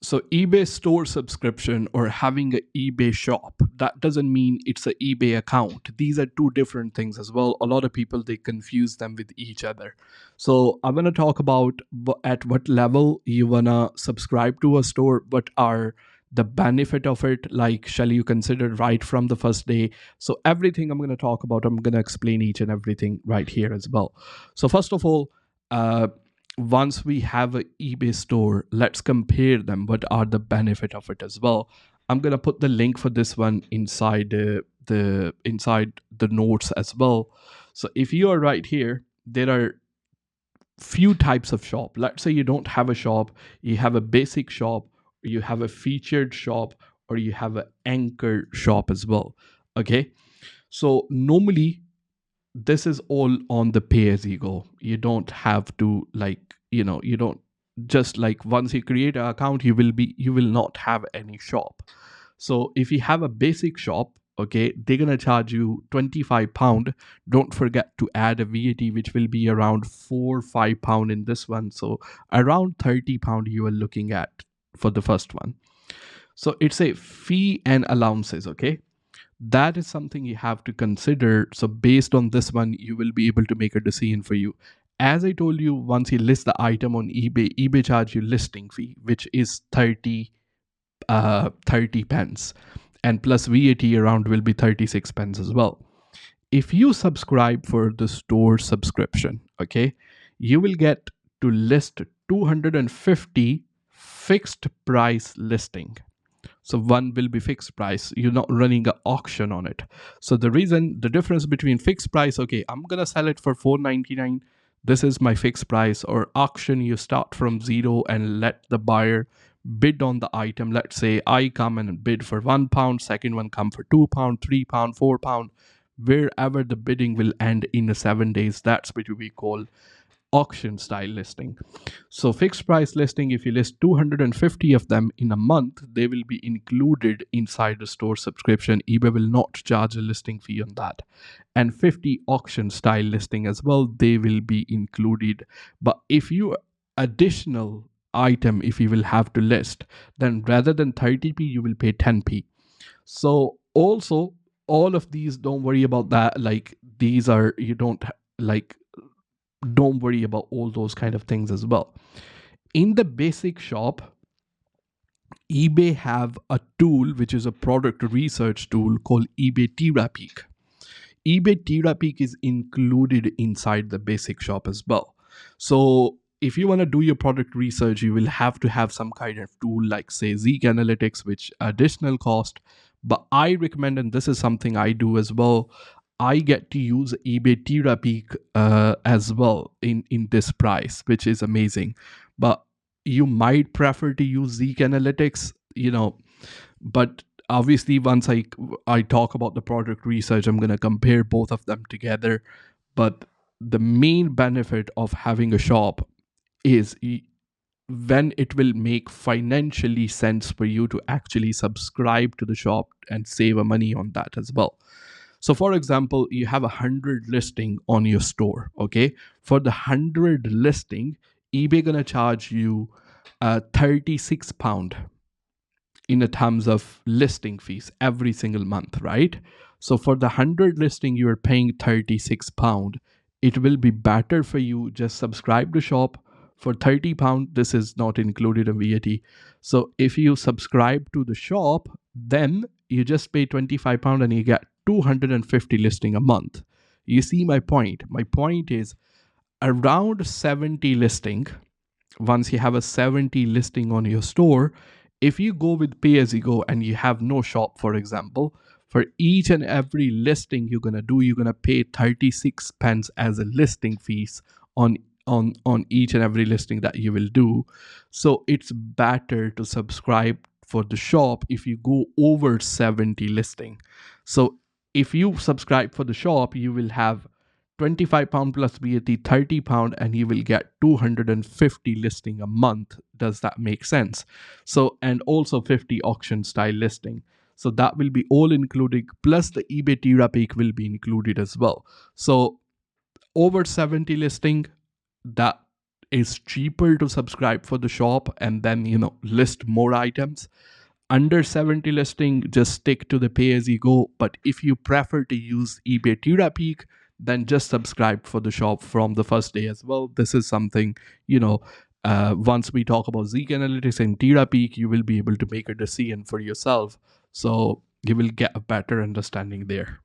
So eBay store subscription or having an eBay shop, that doesn't mean it's an eBay account. These are two different things as well. A lot of people, they confuse them with each other. So I'm going to talk about at what level you want to subscribe to a store, what are the benefit of it, like shall you consider right from the first day. So everything I'm going to talk about, I'm going to explain each and everything right here as well. So first of all, uh, once we have an eBay store, let's compare them. What are the benefit of it as well? I'm gonna put the link for this one inside the notes as well. So if you are right here, there are few types of shop. Let's say you don't have a shop, you have a basic shop, you have a featured shop, or you have an anchor shop as well. Okay, so normally this is all on the pay as you go. You don't have to, like, you don't just like, once you create an account, you will not have any shop. So if you have a basic shop, okay, they're gonna charge you £25. Don't forget to add a VAT, which will be around £4 or £5 in this one. So around £30 you are looking at for the first one. So it's a fee and allowances, okay? That is something you have to consider. So based on this one, you will be able to make a decision for you. As I told you, once you list the item on eBay charge you listing fee, which is 30 pence, and plus VAT around will be 36 pence as well. If you subscribe for the store subscription, okay, you will get to list 250 fixed price listing. So one will be fixed price. You're not running an auction on it. So the difference between fixed price, okay, I'm gonna sell it for $4.99. This is my fixed price. Or auction, you start from zero and let the buyer bid on the item. Let's say I come and bid for £1, second one come for £2, £3, £4. Wherever the bidding will end in 7 days, that's what we call auction style listing. So fixed price listing, if you list 250 of them in a month, they will be included inside the store subscription. eBay will not charge a listing fee on that. And 50 auction style listing as well, they will be included. But if you additional item, if you will have to list, then rather than 30p, you will pay 10p. So also, all of these, don't worry about that. Like, these are, you don't like, don't worry about all those kind of things as well. In the basic shop, eBay have a tool which is a product research tool called eBay Terapeak. eBay Terapeak is included inside the basic shop as well. So if you want to do your product research, you will have to have some kind of tool like, say, Zeek Analytics, which additional cost. But I recommend, and this is something I do as well, I get to use eBay Terapeak as well in this price, which is amazing. But you might prefer to use Zeek Analytics, but obviously once I talk about the product research, I'm going to compare both of them together. But the main benefit of having a shop is when it will make financially sense for you to actually subscribe to the shop and save money on that as well. So for example, you have 100 listing on your store, okay? For the 100 listing, eBay gonna charge you £36 in the terms of listing fees every single month, right? So for the 100 listing, you are paying £36. It will be better for you just subscribe to shop for £30. This is not included in VAT. So if you subscribe to the shop, then you just pay £25 and you get 250 listing a month. You see my point? My point is around 70 listing. Once you have a 70 listing on your store, if you go with pay as you go and you have no shop, for example, for each and every listing you're gonna do, you're gonna pay 36 pence as a listing fees on each and every listing that you will do. So it's better to subscribe for the shop if you go over 70 listing. So if you subscribe for the shop, you will have £25 plus VAT, £30, and you will get 250 listing a month. Does that make sense? So, and also 50 auction style listing. So that will be all included, plus the eBay Terapeak will be included as well. So over 70 listing, that it's cheaper to subscribe for the shop and then list more items. Under 70 listing, just stick to the pay as you go. But if you prefer to use eBay Tira Peak, then just subscribe for the shop from the first day as well. This is something, once we talk about Zeek Analytics and Tira Peak, you will be able to make a decision for yourself. So you will get a better understanding there.